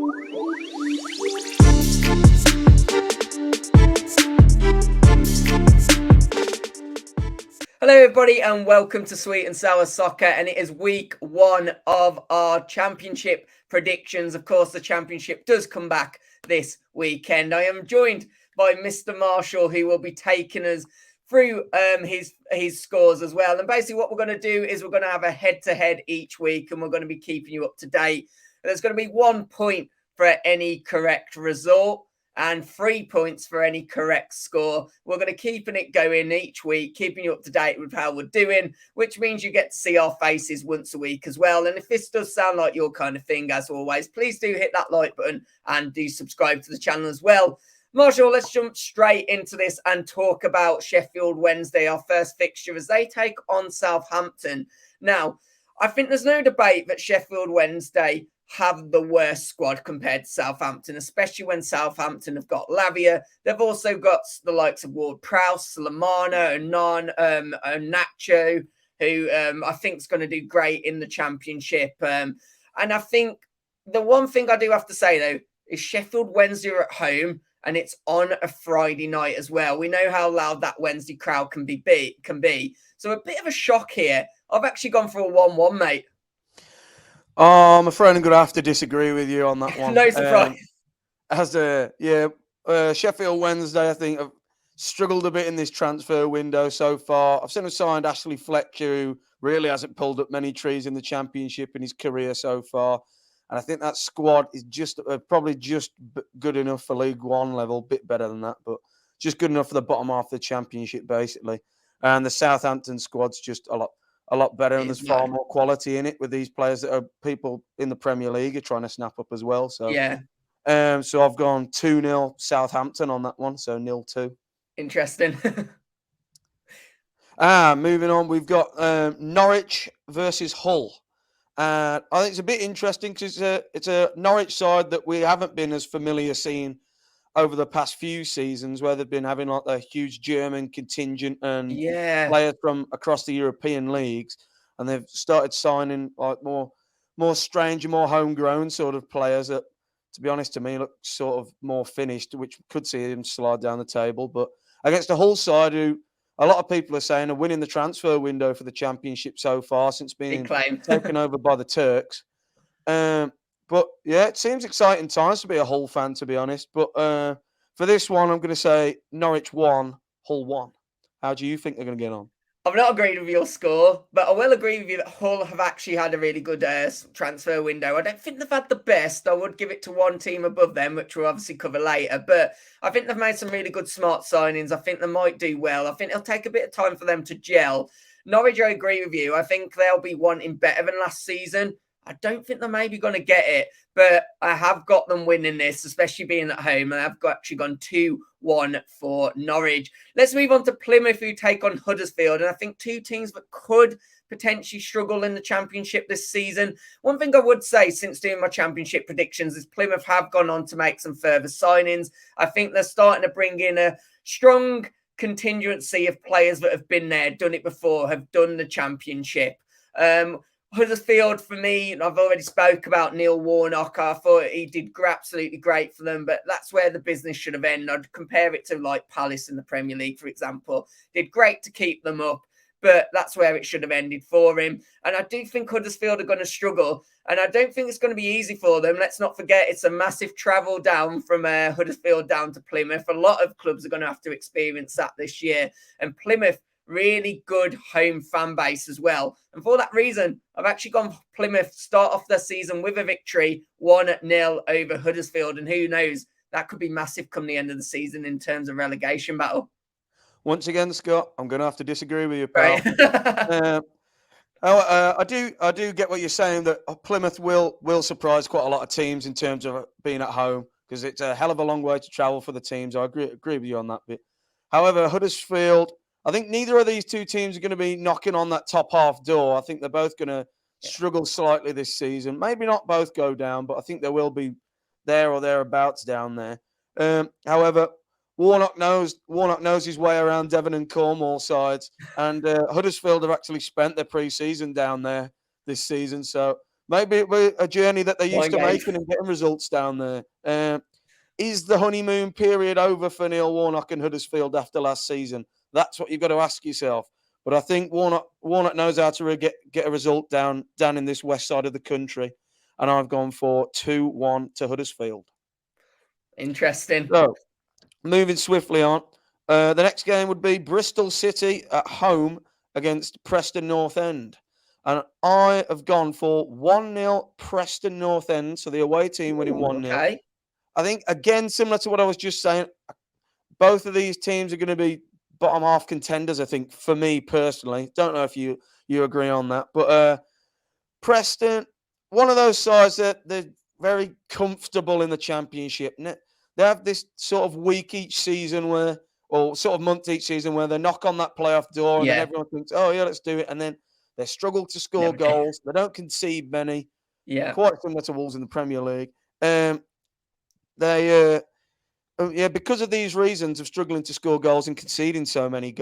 Hello everybody and welcome to Sweet and Sour Soccer, and it is week 1 of our championship predictions. Of course, the championship does come back this weekend. I am joined by Mr. Marshall, who will be taking us through his scores as well. And basically what we're going to do is we're going to have a head-to-head each week, and we're going to be keeping you up to date. There's going to be 1 point for any correct result and 3 points for any correct score. We're going to keep it going each week, keeping you up to date with how we're doing, which means you get to see our faces once a week as well. And if this does sound like your kind of thing, as always, please do hit that like button and do subscribe to the channel as well. Marshall, let's jump straight into this and talk about Sheffield Wednesday, our first fixture, as they take on Southampton. Now, I think there's no debate that Sheffield Wednesday have the worst squad compared to Southampton, especially when Southampton have got Lavia. They've also got the likes of Ward-Prowse, Lamana, and Nacho, who I think is going to do great in the championship. And I think the one thing I do have to say, though, is Sheffield Wednesday are at home, and it's on a Friday night as well. We know how loud that Wednesday crowd can be. So a bit of a shock here. I've actually gone for a 1-1, mate. Oh, I'm afraid I'm going to have to disagree with you on that one. No surprise. Sheffield Wednesday, I think, have struggled a bit in this transfer window so far. I've seen them signed Ashley Fletcher, who really hasn't pulled up many trees in the championship in his career so far. And I think that squad is just probably just good enough for League One level, a bit better than that, but just good enough for the bottom half of the championship, basically. And the Southampton squad's just a lot better, and there's far more quality in it with these players that are people in the Premier League are trying to snap up as well. So yeah. So I've gone 2-0 Southampton on that one, so 0-2. Interesting. Moving on, we've got Norwich versus Hull. I think it's a bit interesting because it's a Norwich side that we haven't been as familiar seeing over the past few seasons, where they've been having like a huge German contingent and players from across the European leagues, and they've started signing like more strange and more homegrown sort of players that, to be honest, to me look sort of more finished, which could see them slide down the table. But against the Hull side, who a lot of people are saying are winning the transfer window for the championship so far since being taken over by the Turks. But yeah, it seems exciting times to be a Hull fan, to be honest. But for this one, I'm going to say Norwich 1, Hull 1. How do you think they're going to get on? I've not agreed with your score, but I will agree with you that Hull have actually had a really good transfer window. I don't think they've had the best. I would give it to one team above them, which we'll obviously cover later. But I think they've made some really good, smart signings. I think they might do well. I think it'll take a bit of time for them to gel. Norwich, I agree with you. I think they'll be wanting better than last season. I don't think they're maybe going to get it, but I have got them winning this, especially being at home. And I've actually gone 2-1 for Norwich. Let's move on to Plymouth, who take on Huddersfield. And I think two teams that could potentially struggle in the championship this season. One thing I would say since doing my championship predictions is Plymouth have gone on to make some further signings. I think they're starting to bring in a strong contingency of players that have been there, done it before, have done the championship. Huddersfield, for me, I've already spoke about Neil Warnock. I thought he did absolutely great for them, but that's where the business should have ended. I'd compare it to like Palace in the Premier League, for example. Did great to keep them up, but that's where it should have ended for him. And I do think Huddersfield are going to struggle, and I don't think it's going to be easy for them. Let's not forget it's a massive travel down from Huddersfield down to Plymouth. A lot of clubs are going to have to experience that this year, and Plymouth, really good home fan base as well. And for that reason, I've actually gone Plymouth start off their season with a victory, 1-0 over Huddersfield. And who knows, that could be massive come the end of the season in terms of relegation battle. Once again, Scott, I'm going to have to disagree with you, pal. Right. I do get what you're saying, that Plymouth will surprise quite a lot of teams in terms of being at home, because it's a hell of a long way to travel for the teams. I agree with you on that bit. However, Huddersfield, I think neither of these two teams are going to be knocking on that top half door. I think they're both going to struggle slightly this season. Maybe not both go down, but I think they will be there or thereabouts down there. However, Warnock knows his way around Devon and Cornwall sides, and Huddersfield have actually spent their pre-season down there this season. So Maybe it was a journey that they're used Mind to games. making and getting results down there. Is the honeymoon period over for Neil Warnock and Huddersfield after last season? That's what you've got to ask yourself. But I think Warnock knows how to get a result down in this west side of the country. And I've gone for 2-1 to Huddersfield. Interesting. So, moving swiftly on. The next game would be Bristol City at home against Preston North End. And I have gone for 1-0 Preston North End. So the away team winning 1-0. Okay. I think, again, similar to what I was just saying, both of these teams are going to be bottom half contenders, I think, for me personally. Don't know if you agree on that. But Preston, one of those sides that they're very comfortable in the Championship. They have this sort of week each season or sort of month each season where they knock on that playoff door and then everyone thinks, oh, yeah, let's do it. And then they struggle to score goals. They don't concede many. Yeah. Quite similar to Wolves in the Premier League. Because of these reasons of struggling to score goals and conceding so many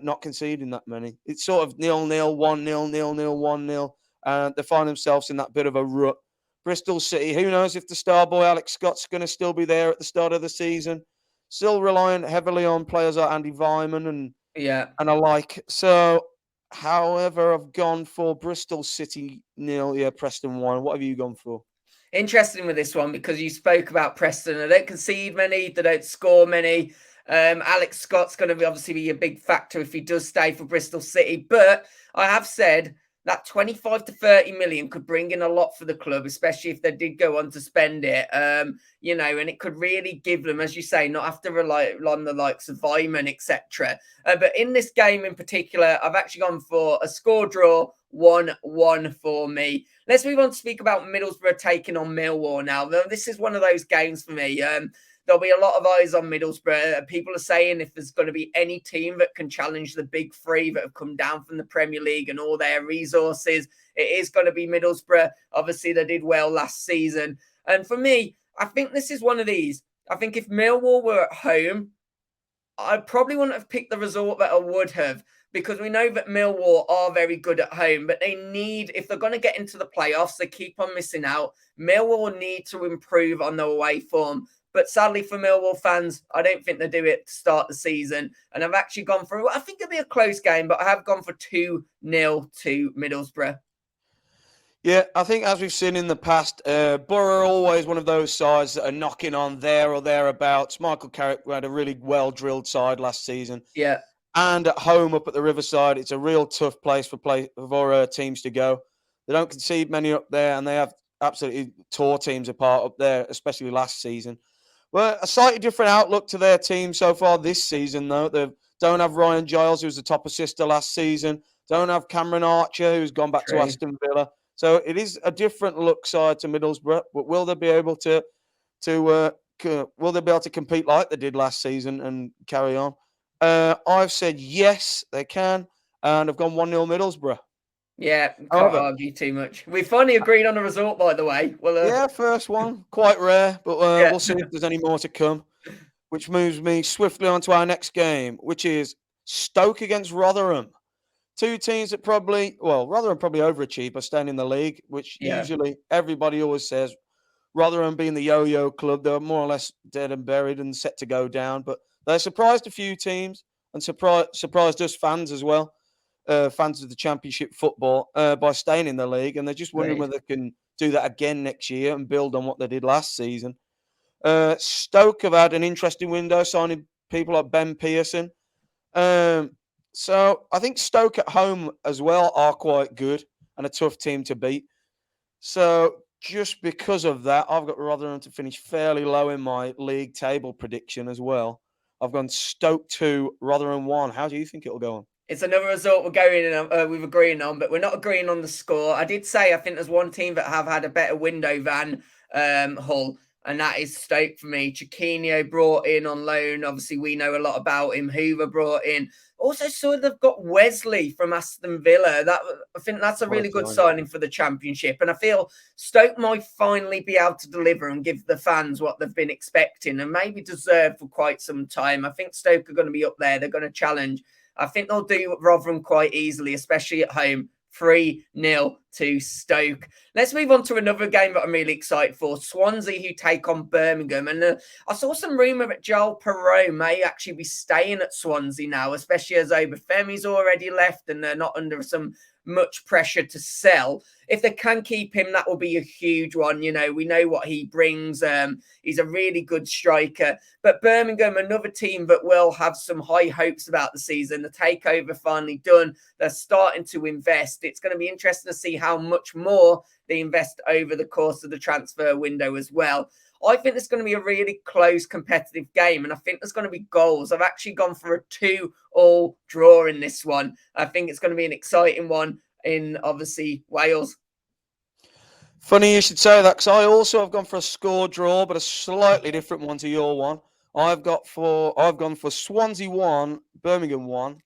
not conceding that many, it's sort of 0-0, 1-0, 0-0, 1-0, and they find themselves in that bit of a rut. Bristol City, who knows if the star boy Alex Scott's going to still be there at the start of the season? Still relying heavily on players like Andy Vyman and alike. So, however, I've gone for Bristol City 0, Preston 1. What have you gone for? Interesting with this one because you spoke about Preston. They don't concede many. They don't score many. Alex Scott's going to obviously be a big factor if he does stay for Bristol City. But I have said that 25 to 30 million could bring in a lot for the club, especially if they did go on to spend it. And it could really give them, as you say, not have to rely on the likes of Vyman, etc. But in this game in particular, I've actually gone for a score draw, 1-1 for me. Let's move on to speak about Middlesbrough taking on Millwall now. This is one of those games for me. There'll be a lot of eyes on Middlesbrough. People are saying if there's going to be any team that can challenge the big three that have come down from the Premier League and all their resources, it is going to be Middlesbrough. Obviously, they did well last season. And for me, I think this is one of these. I think if Millwall were at home, I probably wouldn't have picked the result that I would have, because we know that Millwall are very good at home, but they need, if they're going to get into the playoffs, they keep on missing out. Millwall need to improve on their away form. But sadly for Millwall fans, I don't think they do it to start the season. And I've actually gone for, I think it'll be a close game, but I have gone for 2-0 to Middlesbrough. Yeah, I think as we've seen in the past, Borough are always one of those sides that are knocking on there or thereabouts. Michael Carrick had a really well-drilled side last season. Yeah. And at home up at the Riverside, it's a real tough place for teams to go. They don't concede many up there, and they have absolutely tore teams apart up there, especially last season. Well, a slightly different outlook to their team so far this season, though. They don't have Ryan Giles, who was the top assister last season. Don't have Cameron Archer, who's gone back to Aston Villa. So it is a different look side to Middlesbrough. But will they be able to compete like they did last season and carry on? I've said yes, they can, and I've gone 1-0 Middlesbrough. Yeah, can't argue too much. We finally agreed on a result, by the way. Well, first one, quite rare, but we'll see if there's any more to come. Which moves me swiftly on to our next game, which is Stoke against Rotherham. Two teams that Rotherham probably overachieved by staying in the league, which usually everybody always says. Rotherham being the yo-yo club, they're more or less dead and buried and set to go down, but they surprised a few teams and surprised us fans as well, fans of the Championship football, by staying in the league. And they're just wondering whether they can do that again next year and build on what they did last season. Stoke have had an interesting window, signing people like Ben Pearson. So I think Stoke at home as well are quite good and a tough team to beat. So just because of that, I've got Rotherham to finish fairly low in my league table prediction as well. I've gone Stoke 2, Rotherham 1. How do you think it'll go on? It's another result we're agreeing on, but we're not agreeing on the score. I did say I think there's one team that have had a better window than Hull, and that is Stoke for me. Chiquinho brought in on loan. Obviously, we know a lot about him. Hoover brought in. Also, they've got Wesley from Aston Villa. I think that's a really good signing for the Championship. And I feel Stoke might finally be able to deliver and give the fans what they've been expecting and maybe deserve for quite some time. I think Stoke are going to be up there. They're going to challenge. I think they'll do Rotherham quite easily, especially at home. 3-0 to Stoke. Let's move on to another game that I'm really excited for. Swansea, who take on Birmingham. And I saw some rumour that Joel Perot may actually be staying at Swansea now, especially as Obafemi's already left and they're not under some much pressure to sell. If they can keep him, that will be a huge one. You know, we know what he brings. He's a really good striker. But Birmingham, another team that will have some high hopes about the season. The takeover finally done. They're starting to invest. It's going to be interesting to see how much more they invest over the course of the transfer window as well. I think it's going to be a really close, competitive game, and I think there's going to be goals. I've actually gone for a 2-2 draw in this one. I think it's going to be an exciting one in, obviously, Wales. Funny you should say that, because I also have gone for a score draw, but a slightly different one to your one. I've gone for Swansea 1, Birmingham 1.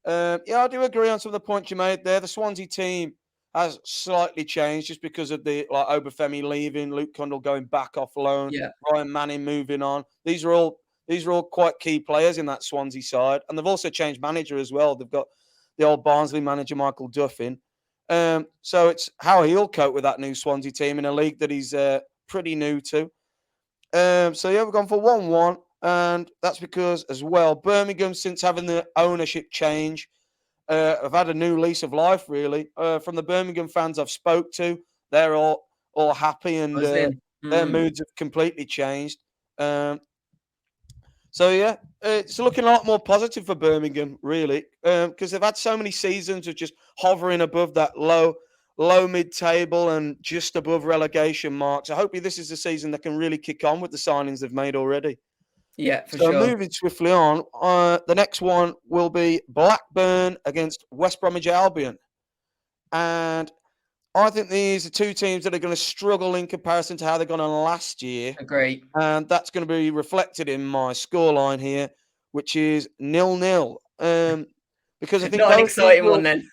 Yeah, I do agree on some of the points you made there. The Swansea team has slightly changed just because of the Obafemi leaving, Luke Cundle going back off loan, Ryan Manning moving on. These are all quite key players in that Swansea side, and they've also changed manager as well. They've got the old Barnsley manager Michael Duff in. So it's how he'll cope with that new Swansea team in a league that he's pretty new to. So yeah, we've gone for 1-1, and that's because as well Birmingham, since having the ownership change, I've had a new lease of life, really. From the Birmingham fans I've spoke to, they're all happy, and their moods have completely changed. So yeah, it's looking a lot more positive for Birmingham, really, because they've had so many seasons of just hovering above that low mid-table and just above relegation marks. I hope this is the season that can really kick on with the signings they've made already. Yeah, for sure. Moving swiftly on, the next one will be Blackburn against West Bromwich Albion. And I think these are two teams that are going to struggle in comparison to how they've gone on last year. Agree. And that's going to be reflected in my scoreline here, which is 0-0. Because I think not an exciting one then.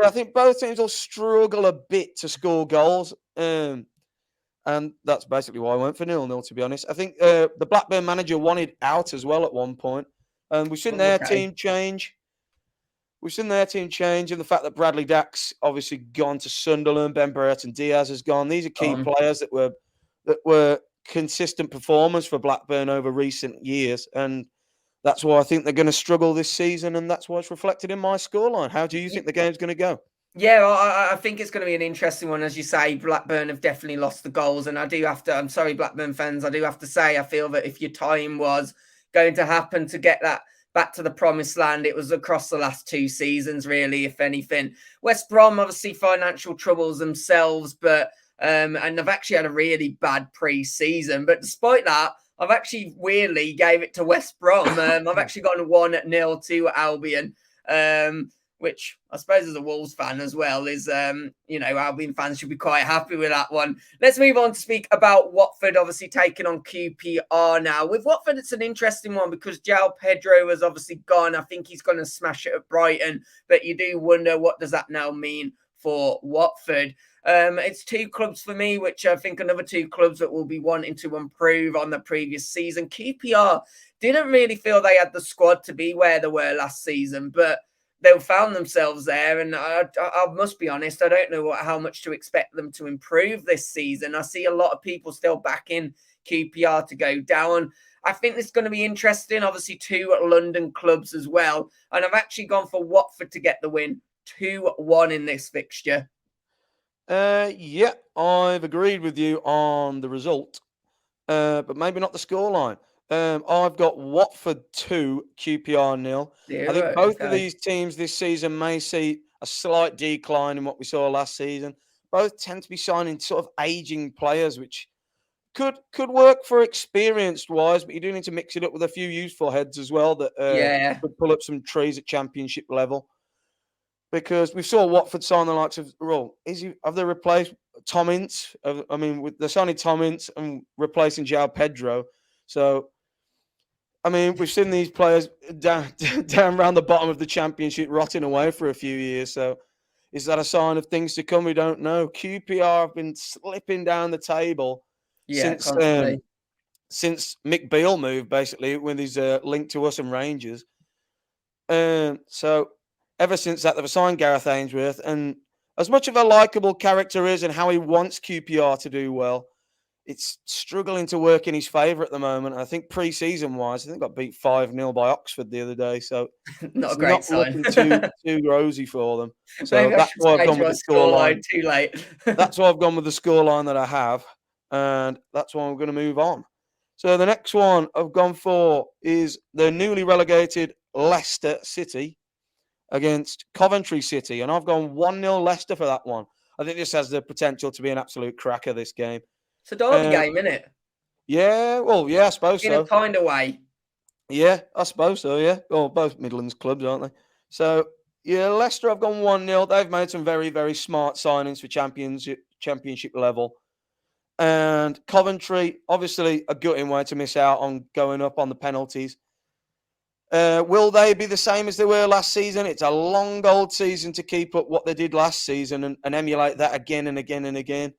I think both teams will struggle a bit to score goals. And that's basically why I went for 0-0, to be honest. I think the Blackburn manager wanted out as well at one point. And we've seen their team change. We've seen their team change, and the fact that Bradley Dack's obviously gone to Sunderland, Ben Brereton Diaz has gone. These are key players that were consistent performers for Blackburn over recent years. And that's why I think they're going to struggle this season, and that's why it's reflected in my scoreline. How do you think the game's going to go? Yeah, I think it's going to be an interesting one. As you say, Blackburn have definitely lost the goals. And I'm sorry, Blackburn fans, I do have to say, I feel that if your time was going to happen to get that back to the promised land, it was across the last 2 seasons, really, if anything. West Brom, obviously, financial troubles themselves, but and they've actually had a really bad pre-season. But despite that, I've actually weirdly gave it to West Brom. I've actually gone 1-0 to Albion. Which I suppose as a Wolves fan as well is, Albion fans should be quite happy with that one. Let's move on to speak about Watford, obviously taking on QPR now. With Watford, it's an interesting one because João Pedro has obviously gone. I think he's going to smash it at Brighton, but you do wonder, what does that now mean for Watford? It's 2 clubs for me, which I think another 2 clubs that will be wanting to improve on the previous season. QPR didn't really feel they had the squad to be where they were last season, but they found themselves there, and I must be honest, I don't know how much to expect them to improve this season. I see a lot of people still backing QPR to go down. I think it's going to be interesting. Obviously, 2 London clubs as well, and I've actually gone for Watford to get the win, 2-1 in this fixture. Yeah, I've agreed with you on the result, but maybe not the scoreline. I've got Watford 2, QPR 0. I think both of these teams this season may see a slight decline in what we saw last season. Both tend to be signing sort of aging players, which could work for experienced wise, but you do need to mix it up with a few youthful heads as well that could pull up some trees at championship level. Because we saw Watford sign the likes of have they replaced Tom Ince? I mean, they're signing Tom Ince and replacing João Pedro. So, I mean, we've seen these players down around the bottom of the championship rotting away for a few years. So, is that a sign of things to come? We don't know. QPR have been slipping down the table since Mick Beale moved, basically, when he's linked to us and Rangers. So, ever since that, they've signed Gareth Ainsworth. And as much of a likeable character is and how he wants QPR to do well, it's struggling to work in his favour at the moment. I think pre-season wise, I think got beat 5-0 by Oxford the other day. So Not a it's great not sign. looking too rosy for them. So Maybe I that's should why I've change gone with my the scoreline. scoreline too late. That's why I've gone with the scoreline that I have. And that's why we're going to move on. So the next one I've gone for is the newly relegated Leicester City against Coventry City. And I've gone 1-0 Leicester for that one. I think this has the potential to be an absolute cracker, this game. It's a derby game, isn't it? Yeah, well, yeah, I suppose In a so. kind of way. Yeah, I suppose so, yeah. Well, both Midlands clubs, aren't they? So, yeah, Leicester have gone 1-0. They've made some very, very smart signings for championship level. And Coventry, obviously, a gutting way to miss out on going up on the penalties. Will they be the same as they were last season? It's a long old season to keep up what they did last season and emulate that again and again and again.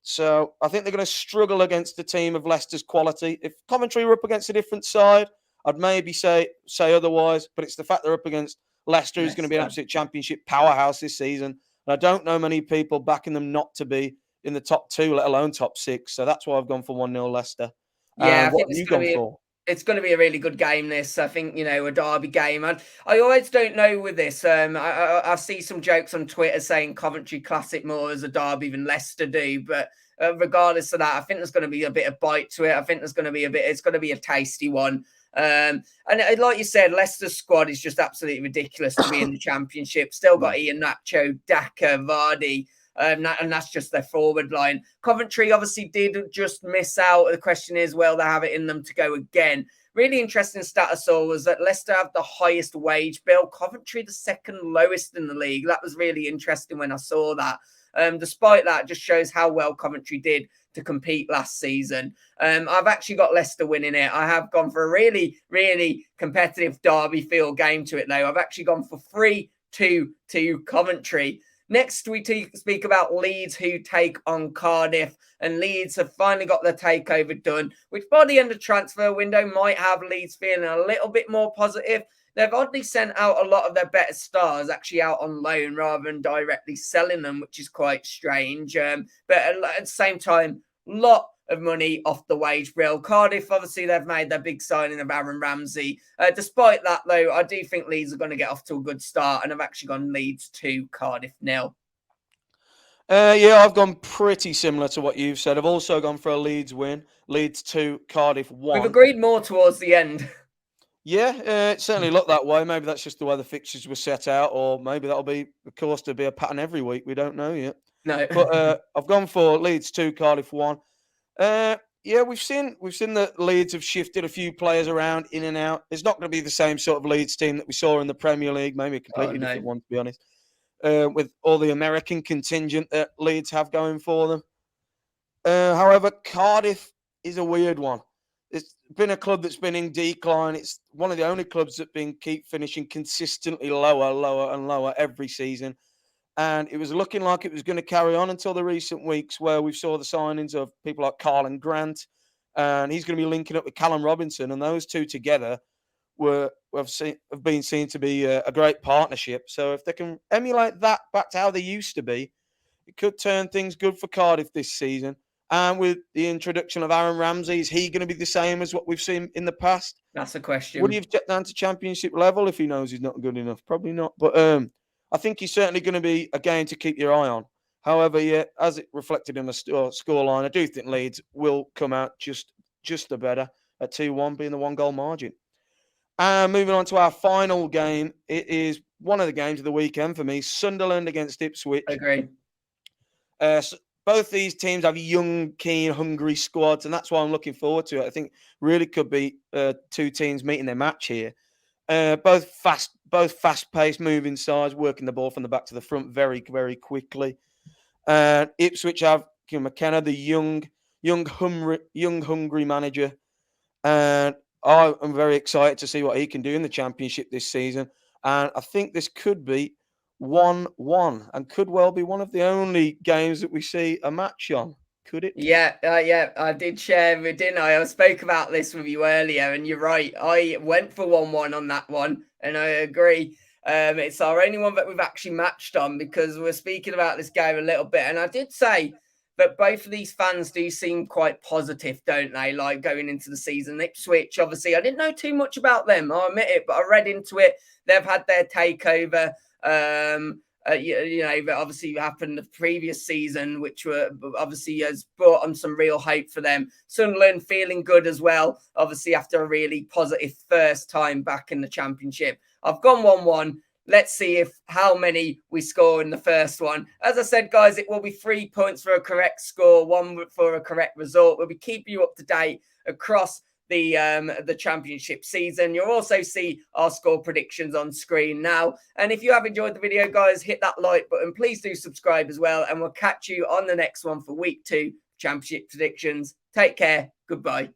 So I think they're going to struggle against the team of Leicester's quality. If Coventry were up against a different side, I'd maybe say otherwise. But it's the fact they're up against Leicester, who's going to be an absolute championship powerhouse this season. And I don't know many people backing them not to be in the top 2, let alone top 6. So that's why I've gone for 1-0 Leicester. Yeah, I What think have you gone for? it's going to be a really good game. This, I think, a derby game. And I always don't know with this. I see some jokes on Twitter saying Coventry Classic more as a derby than Leicester do, but regardless of that, I think there's going to be a bit of bite to it. I think there's going to be it's going to be a tasty one. And like you said, Leicester's squad is just absolutely ridiculous to be in the Championship. Still got Ian Nacho, Daka, Vardy. And that's just their forward line. Coventry obviously did just miss out. The question is, will they have it in them to go again? Really interesting stat I saw was that Leicester have the highest wage bill. Coventry the second lowest in the league. That was really interesting when I saw that. Despite that, just shows how well Coventry did to compete last season. I've actually got Leicester winning it. I have gone for a really, really competitive derby field game to it, though. I've actually gone for 3-2 to Coventry. Next, we speak about Leeds, who take on Cardiff. And Leeds have finally got their takeover done, which by the end of transfer window might have Leeds feeling a little bit more positive. They've oddly sent out a lot of their better stars actually out on loan rather than directly selling them, which is quite strange. But at the same time, lot of money off the wage bill. Cardiff, obviously, they've made their big signing of Aaron Ramsey. Despite that, though, I do think Leeds are going to get off to a good start, and I've actually gone Leeds 2, Cardiff 0. Yeah, I've gone pretty similar to what you've said. I've also gone for a Leeds win. Leeds 2, Cardiff 1. We've agreed more towards the end. Yeah, it certainly looked that way. Maybe that's just the way the fixtures were set out, or maybe that'll be, of course, to be a pattern every week. We don't know yet. No. But I've gone for Leeds 2, Cardiff 1. Yeah, we've seen that Leeds have shifted a few players around in and out. It's not going to be the same sort of Leeds team that we saw in the Premier League, maybe a completely different one, to be honest. With all the American contingent that Leeds have going for them. However, Cardiff is a weird one. It's been a club that's been in decline. It's one of the only clubs that keep finishing consistently lower and lower every season. And it was looking like it was going to carry on until the recent weeks where we saw the signings of people like Carlin Grant. And he's going to be linking up with Callum Robinson. And those two together have been seen to be a great partnership. So if they can emulate that back to how they used to be, it could turn things good for Cardiff this season. And with the introduction of Aaron Ramsey, is he going to be the same as what we've seen in the past? That's a question. Would he have checked down to championship level if he knows he's not good enough? Probably not. But I think he's certainly going to be a game to keep your eye on. However, yeah, as it reflected in the scoreline, I do think Leeds will come out just the better at 2-1, being the 1-goal margin. And moving on to our final game, it is one of the games of the weekend for me, Sunderland against Ipswich. Agree. Both these teams have young, keen, hungry squads, and that's why I'm looking forward to it. I think really could be two teams meeting their match here. Both fast-paced, moving sides, working the ball from the back to the front very, very quickly. Ipswich have McKenna, the young, hungry manager, and I'm very excited to see what he can do in the Championship this season. And I think this could be 1-1 and could well be one of the only games that we see a match on. Could it? Yeah, I did share, didn't I? I spoke about this with you earlier, and you're right. I went for 1-1 on that one, and I agree. It's our only one that we've actually matched on because we're speaking about this game a little bit. And I did say that both of these fans do seem quite positive, don't they? Like going into the season. Ipswich, obviously, I didn't know too much about them, I'll admit it, but I read into it. They've had their takeover. That obviously happened the previous season, which obviously has brought on some real hope for them. Sunderland feeling good as well, obviously after a really positive first time back in the Championship. I've gone 1-1. Let's see how many we score in the first one. As I said, guys, it will be 3 points for a correct score, 1 for a correct result. We'll be keeping you up to date across the Championship season. You'll also see our score predictions on screen now. And if you have enjoyed the video, guys, hit that like button. Please do subscribe as well. And we'll catch you on the next one for week 2 Championship predictions. Take care. Goodbye.